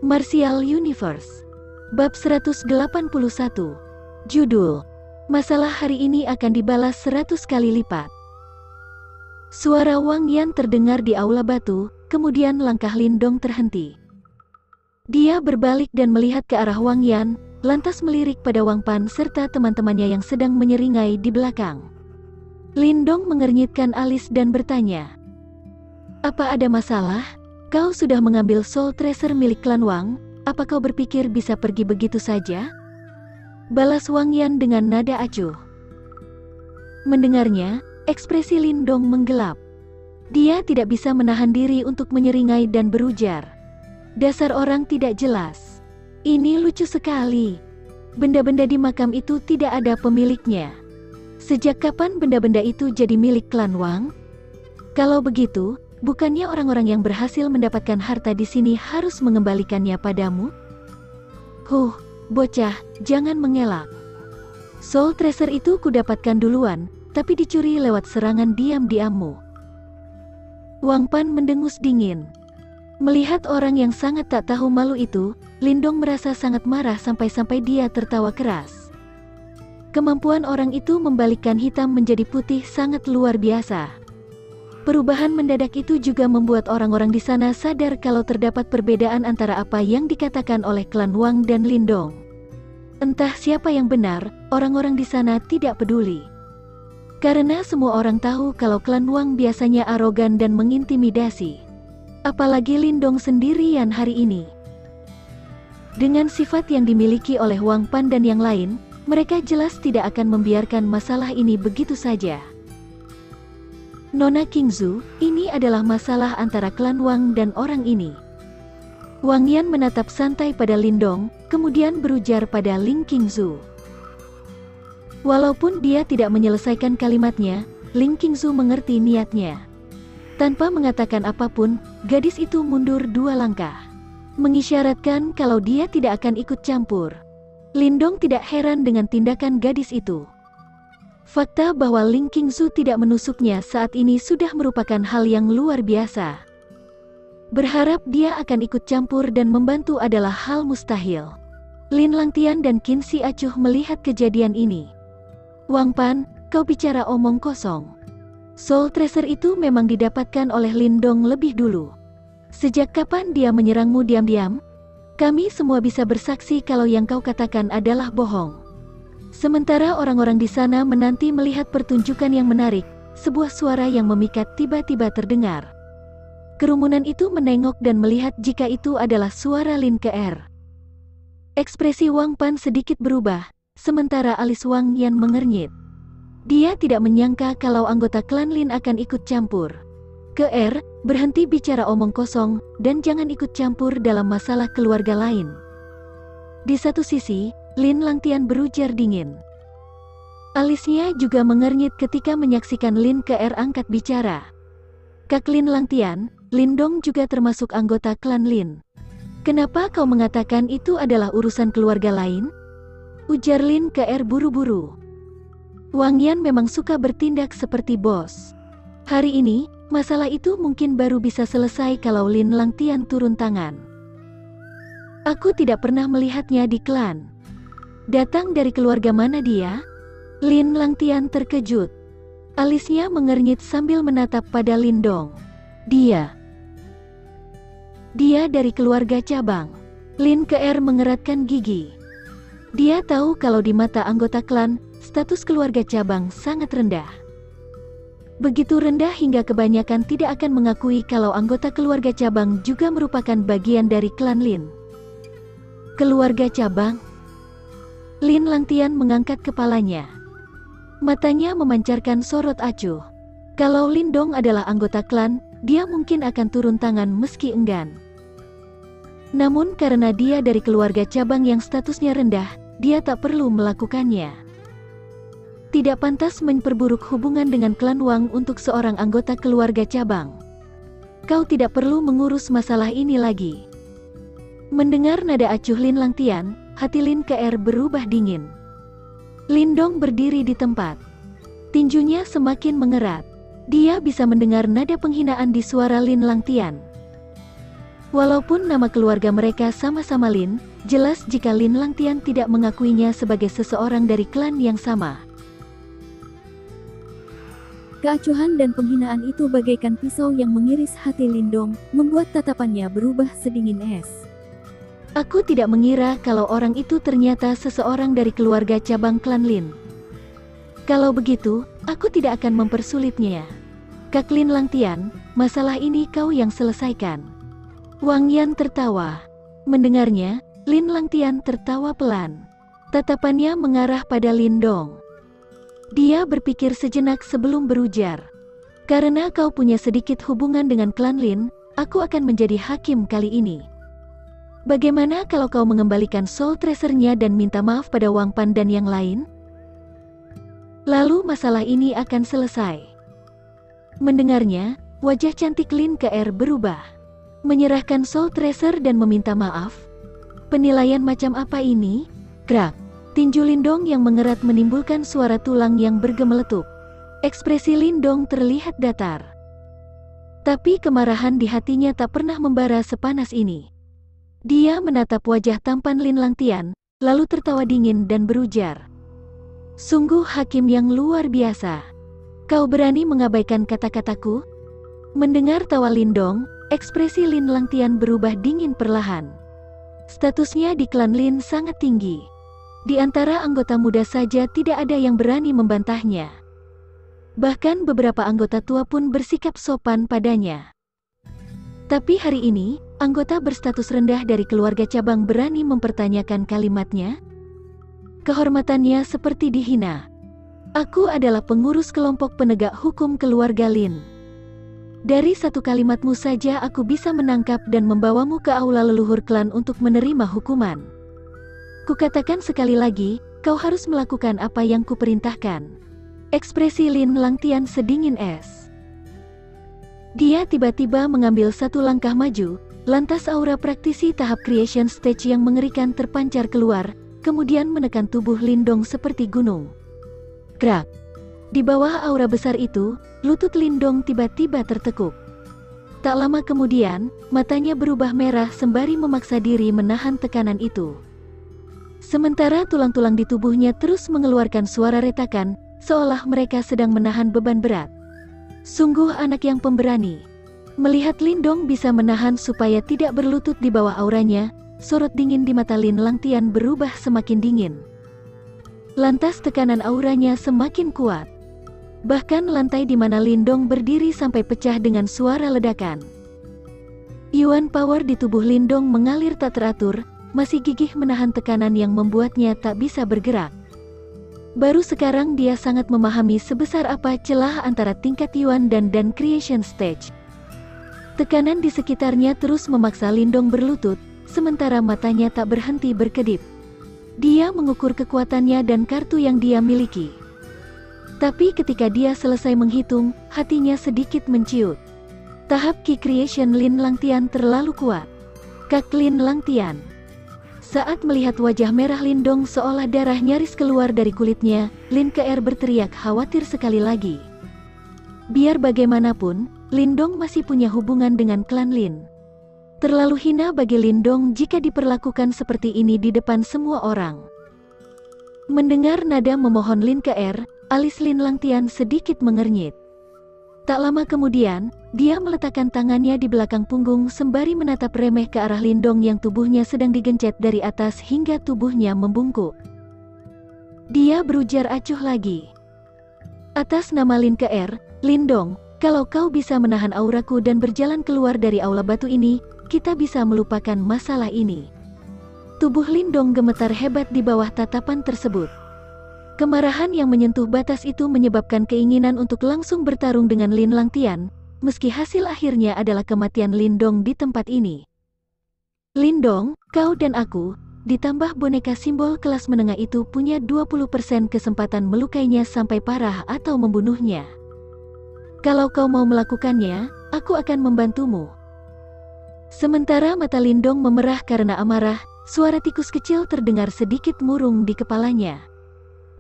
Martial Universe. Bab 181. Judul: Masalah hari ini akan dibalas 100 kali lipat. Suara Wang Yan terdengar di aula batu, kemudian langkah Lindong terhenti. Dia berbalik dan melihat ke arah Wang Yan, lantas melirik pada Wang Pan serta teman-temannya yang sedang menyeringai di belakang. Lindong mengernyitkan alis dan bertanya, "Apa ada masalah? Kau sudah mengambil Soul Treasure milik klan Wang, apa kau berpikir bisa pergi begitu saja?" Balas Wang Yan dengan nada acuh. Mendengarnya, ekspresi Lindong menggelap. Dia tidak bisa menahan diri untuk menyeringai dan berujar, "Dasar orang tidak jelas. Ini lucu sekali. Benda-benda di makam itu tidak ada pemiliknya. Sejak kapan benda-benda itu jadi milik klan Wang? Kalau begitu, bukannya orang-orang yang berhasil mendapatkan harta di sini harus mengembalikannya padamu?" Bocah, jangan mengelak. Soul Treasure itu kudapatkan duluan, tapi dicuri lewat serangan diam-diammu." Wang Pan mendengus dingin. Melihat orang yang sangat tak tahu malu itu, Lindong merasa sangat marah sampai-sampai dia tertawa keras. Kemampuan orang itu membalikkan hitam menjadi putih sangat luar biasa. Perubahan mendadak itu juga membuat orang-orang di sana sadar kalau terdapat perbedaan antara apa yang dikatakan oleh klan Wang dan Lindong. Entah siapa yang benar, orang-orang di sana tidak peduli. Karena semua orang tahu kalau klan Wang biasanya arogan dan mengintimidasi. Apalagi Lindong sendirian hari ini. Dengan sifat yang dimiliki oleh Wang Pan dan yang lain, mereka jelas tidak akan membiarkan masalah ini begitu saja. "Nona Qingzu, ini adalah masalah antara klan Wang dan orang ini." Wang Yan menatap santai pada Lindong, kemudian berujar pada Ling Qingzu. Walaupun dia tidak menyelesaikan kalimatnya, Ling Qingzu mengerti niatnya. Tanpa mengatakan apapun, gadis itu mundur 2 langkah, mengisyaratkan kalau dia tidak akan ikut campur. Lindong tidak heran dengan tindakan gadis itu. Fakta bahwa Ling Qingzu tidak menusuknya saat ini sudah merupakan hal yang luar biasa. Berharap dia akan ikut campur dan membantu adalah hal mustahil. Lin Langtian dan Qin Si acuh melihat kejadian ini. "Wang Pan, kau bicara omong kosong. Soul Treasure itu memang didapatkan oleh Lindong lebih dulu. Sejak kapan dia menyerangmu diam-diam? Kami semua bisa bersaksi kalau yang kau katakan adalah bohong." Sementara orang-orang di sana menanti melihat pertunjukan yang menarik, sebuah suara yang memikat tiba-tiba terdengar. Kerumunan itu menengok dan melihat jika itu adalah suara Lin Ke-er. Ekspresi Wang Pan sedikit berubah, sementara alis Wang Yan mengernyit. Dia tidak menyangka kalau anggota klan Lin akan ikut campur. "Ke-er, berhenti bicara omong kosong, dan jangan ikut campur dalam masalah keluarga lain." Di satu sisi, Lin Langtian berujar dingin. Alisnya juga mengernyit ketika menyaksikan Lin Ke-er angkat bicara. "Kak Lin Langtian, Lindong juga termasuk anggota klan Lin. Kenapa kau mengatakan itu adalah urusan keluarga lain?" ujar Lin Ke-er buru-buru. Wang Yan memang suka bertindak seperti bos. Hari ini, masalah itu mungkin baru bisa selesai kalau Lin Langtian turun tangan. "Aku tidak pernah melihatnya di klan. Datang dari keluarga mana dia?" Lin Langtian terkejut. Alisnya mengernyit sambil menatap pada Lindong. Dia dari keluarga cabang." Lin Ke-er mengeratkan gigi. Dia tahu kalau di mata anggota klan, status keluarga cabang sangat rendah. Begitu rendah hingga kebanyakan tidak akan mengakui kalau anggota keluarga cabang juga merupakan bagian dari klan Lin. "Keluarga cabang?" Lin Langtian mengangkat kepalanya. Matanya memancarkan sorot acuh. Kalau Lindong adalah anggota klan, dia mungkin akan turun tangan meski enggan. Namun karena dia dari keluarga cabang yang statusnya rendah, dia tak perlu melakukannya. Tidak pantas memperburuk hubungan dengan klan Wang untuk seorang anggota keluarga cabang. "Kau tidak perlu mengurus masalah ini lagi." Mendengar nada acuh Lin Langtian, hati Lin Ke-er berubah dingin. Lindong berdiri di tempat. Tinjunya semakin mengerat. Dia bisa mendengar nada penghinaan di suara Lin Langtian. Walaupun nama keluarga mereka sama-sama Lin, jelas jika Lin Langtian tidak mengakuinya sebagai seseorang dari klan yang sama. Keacuhan dan penghinaan itu bagaikan pisau yang mengiris hati Lindong, membuat tatapannya berubah sedingin es. Aku tidak mengira kalau orang itu ternyata seseorang dari keluarga cabang klan Lin. Kalau begitu, aku tidak akan mempersulitnya. Kak Lin Langtian, masalah ini kau yang selesaikan. Wang Yan tertawa. Mendengarnya, Lin Langtian tertawa pelan. Tatapannya mengarah pada Lindong. Dia berpikir sejenak sebelum berujar. Karena kau punya sedikit hubungan dengan klan Lin, aku akan menjadi hakim kali ini. Bagaimana kalau kau mengembalikan Soul Treasure-nya dan minta maaf pada Wang Pan dan yang lain? Lalu masalah ini akan selesai. Mendengarnya, wajah cantik Lin Ke-er berubah. Menyerahkan Soul Treasure dan meminta maaf? Penilaian macam apa ini? Krak. Tinju Lindong yang mengerat menimbulkan suara tulang yang bergemeletup. Ekspresi Lindong terlihat datar. Tapi kemarahan di hatinya tak pernah membara sepanas ini. Dia menatap wajah tampan Lin Langtian, lalu tertawa dingin dan berujar. Sungguh hakim yang luar biasa. Kau berani mengabaikan kata-kataku? Mendengar tawa Lindong, ekspresi Lin Langtian berubah dingin perlahan. Statusnya di klan Lin sangat tinggi. Di antara anggota muda saja tidak ada yang berani membantahnya. Bahkan beberapa anggota tua pun bersikap sopan padanya. Tapi hari ini, anggota berstatus rendah dari keluarga cabang berani mempertanyakan kalimatnya. Kehormatannya seperti dihina. Aku adalah pengurus kelompok penegak hukum keluarga Lin. Dari satu kalimatmu saja aku bisa menangkap dan membawamu ke aula leluhur klan untuk menerima hukuman. Kukatakan sekali lagi, kau harus melakukan apa yang kuperintahkan. Ekspresi Lin Langtian sedingin es. Dia tiba-tiba mengambil satu langkah maju, lantas aura praktisi tahap creation stage yang mengerikan terpancar keluar, kemudian menekan tubuh Lindong seperti gunung. Krak. Di bawah aura besar itu, lutut Lindong tiba-tiba tertekuk. Tak lama kemudian, matanya berubah merah sembari memaksa diri menahan tekanan itu. Sementara tulang-tulang di tubuhnya terus mengeluarkan suara retakan, seolah mereka sedang menahan beban berat. Sungguh anak yang pemberani. Melihat Lindong bisa menahan supaya tidak berlutut di bawah auranya, sorot dingin di mata Lin Langtian berubah semakin dingin. Lantas tekanan auranya semakin kuat. Bahkan lantai di mana Lindong berdiri sampai pecah dengan suara ledakan. Yuan power di tubuh Lindong mengalir tak teratur, masih gigih menahan tekanan yang membuatnya tak bisa bergerak. Baru sekarang dia sangat memahami sebesar apa celah antara tingkat Yuan dan Creation Stage. Tekanan di sekitarnya terus memaksa Lindong berlutut, sementara matanya tak berhenti berkedip. Dia mengukur kekuatannya dan kartu yang dia miliki. Tapi ketika dia selesai menghitung, hatinya sedikit menciut. Tahap Ki Creation Lin Langtian terlalu kuat. Kak Lin Langtian. Saat melihat wajah merah Lindong seolah darah nyaris keluar dari kulitnya, Lin Ke-er berteriak khawatir sekali lagi. Biar bagaimanapun, Lindong masih punya hubungan dengan klan Lin. Terlalu hina bagi Lindong jika diperlakukan seperti ini di depan semua orang. Mendengar nada memohon Lin Ke-er, alis Lin Langtian sedikit mengernyit. Tak lama kemudian, dia meletakkan tangannya di belakang punggung sembari menatap remeh ke arah Lindong yang tubuhnya sedang digencet dari atas hingga tubuhnya membungkuk. Dia berujar acuh lagi. Atas nama Lin Ke-er, Lindong, kalau kau bisa menahan auraku dan berjalan keluar dari aula batu ini, kita bisa melupakan masalah ini. Tubuh Lindong gemetar hebat di bawah tatapan tersebut. Kemarahan yang menyentuh batas itu menyebabkan keinginan untuk langsung bertarung dengan Lin Langtian, meski hasil akhirnya adalah kematian Lindong di tempat ini. Lindong, kau dan aku, ditambah boneka simbol kelas menengah itu punya 20% kesempatan melukainya sampai parah atau membunuhnya. Kalau kau mau melakukannya, aku akan membantumu. Sementara mata Lindong memerah karena amarah, suara tikus kecil terdengar sedikit murung di kepalanya.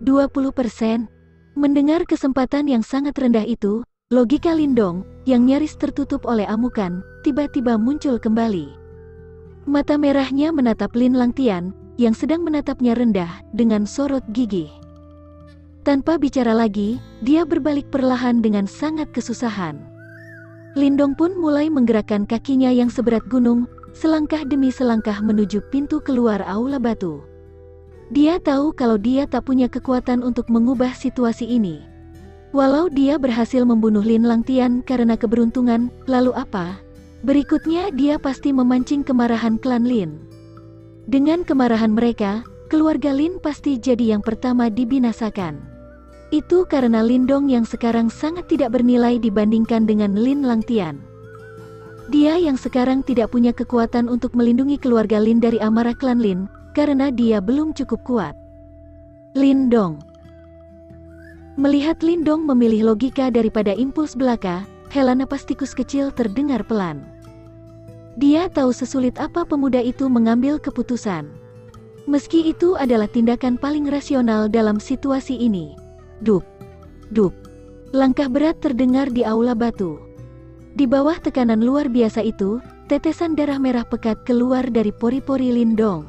20%. Mendengar kesempatan yang sangat rendah itu, logika Lindong, yang nyaris tertutup oleh amukan, tiba-tiba muncul kembali. Mata merahnya menatap Lin Langtian, yang sedang menatapnya rendah, dengan sorot gigih. Tanpa bicara lagi, dia berbalik perlahan dengan sangat kesusahan. Lindong pun mulai menggerakkan kakinya yang seberat gunung, selangkah demi selangkah menuju pintu keluar aula batu. Dia tahu kalau dia tak punya kekuatan untuk mengubah situasi ini. Walau dia berhasil membunuh Lin Langtian karena keberuntungan, lalu apa? Berikutnya dia pasti memancing kemarahan klan Lin. Dengan kemarahan mereka, keluarga Lin pasti jadi yang pertama dibinasakan. Itu karena Lindong yang sekarang sangat tidak bernilai dibandingkan dengan Lin Langtian. Dia yang sekarang tidak punya kekuatan untuk melindungi keluarga Lin dari amarah klan Lin, karena dia belum cukup kuat. Lindong. Melihat Lindong memilih logika daripada impuls belaka, hela napas tikus kecil terdengar pelan. Dia tahu sesulit apa pemuda itu mengambil keputusan. Meski itu adalah tindakan paling rasional dalam situasi ini. Duk, duk. Langkah berat terdengar di aula batu. Di bawah tekanan luar biasa itu, tetesan darah merah pekat keluar dari pori-pori Lindong.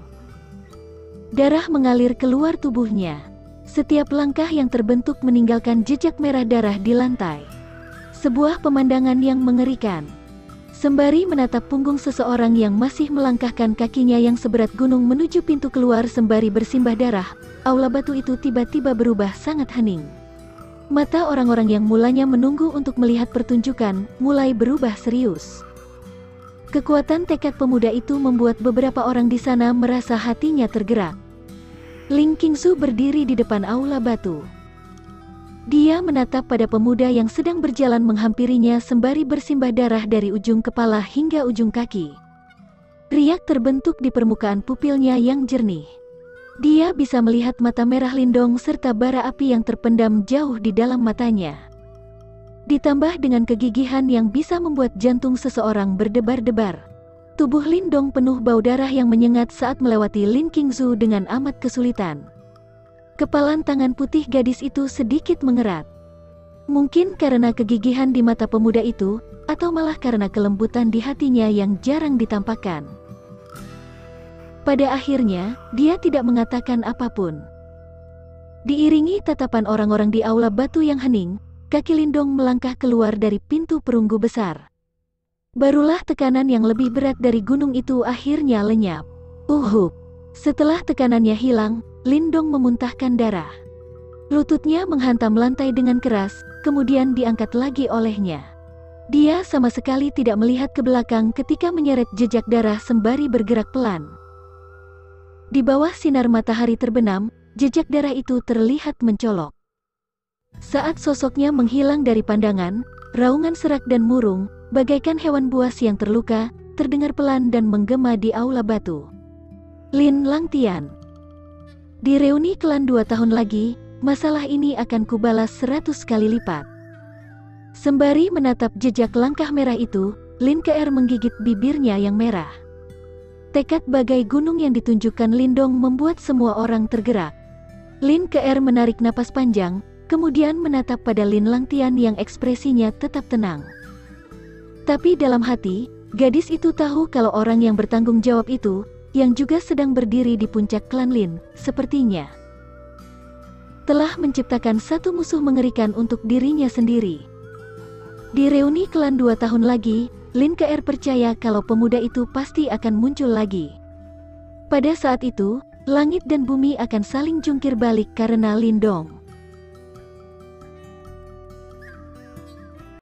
Darah mengalir keluar tubuhnya. Setiap langkah yang terbentuk meninggalkan jejak merah darah di lantai. Sebuah pemandangan yang mengerikan. Sembari menatap punggung seseorang yang masih melangkahkan kakinya yang seberat gunung menuju pintu keluar sembari bersimbah darah, aula batu itu tiba-tiba berubah sangat hening. Mata orang-orang yang mulanya menunggu untuk melihat pertunjukan, mulai berubah serius. Kekuatan tekad pemuda itu membuat beberapa orang di sana merasa hatinya tergerak. Ling Qingsu berdiri di depan aula batu. Dia menatap pada pemuda yang sedang berjalan menghampirinya sembari bersimbah darah dari ujung kepala hingga ujung kaki. Riak terbentuk di permukaan pupilnya yang jernih. Dia bisa melihat mata merah Lindong serta bara api yang terpendam jauh di dalam matanya. Ditambah dengan kegigihan yang bisa membuat jantung seseorang berdebar-debar. Tubuh Lindong penuh bau darah yang menyengat saat melewati Ling Qingsu dengan amat kesulitan. Kepalan tangan putih gadis itu sedikit mengerat. Mungkin karena kegigihan di mata pemuda itu, atau malah karena kelembutan di hatinya yang jarang ditampakkan. Pada akhirnya, dia tidak mengatakan apapun. Diiringi tatapan orang-orang di aula batu yang hening, kaki Lindong melangkah keluar dari pintu perunggu besar. Barulah tekanan yang lebih berat dari gunung itu akhirnya lenyap. Setelah tekanannya hilang, Lindong memuntahkan darah. Lututnya menghantam lantai dengan keras, kemudian diangkat lagi olehnya. Dia sama sekali tidak melihat ke belakang ketika menyeret jejak darah sembari bergerak pelan. Di bawah sinar matahari terbenam, jejak darah itu terlihat mencolok. Saat sosoknya menghilang dari pandangan, raungan serak dan murung, bagaikan hewan buas yang terluka, terdengar pelan dan menggema di aula batu. Lin Langtian. Di reuni klan 2 tahun lagi, masalah ini akan kubalas 100 kali lipat. Sembari menatap jejak langkah merah itu, Lin Kr menggigit bibirnya yang merah. Tekad bagai gunung yang ditunjukkan Lindong membuat semua orang tergerak. Lin Kr menarik napas panjang, kemudian menatap pada Lin Langtian yang ekspresinya tetap tenang. Tapi dalam hati, gadis itu tahu kalau orang yang bertanggung jawab itu, yang juga sedang berdiri di puncak klan Lin, sepertinya telah menciptakan satu musuh mengerikan untuk dirinya sendiri. Di reuni klan 2 tahun lagi, Lin Kr percaya kalau pemuda itu pasti akan muncul lagi. Pada saat itu, langit dan bumi akan saling jungkir balik karena Lindong.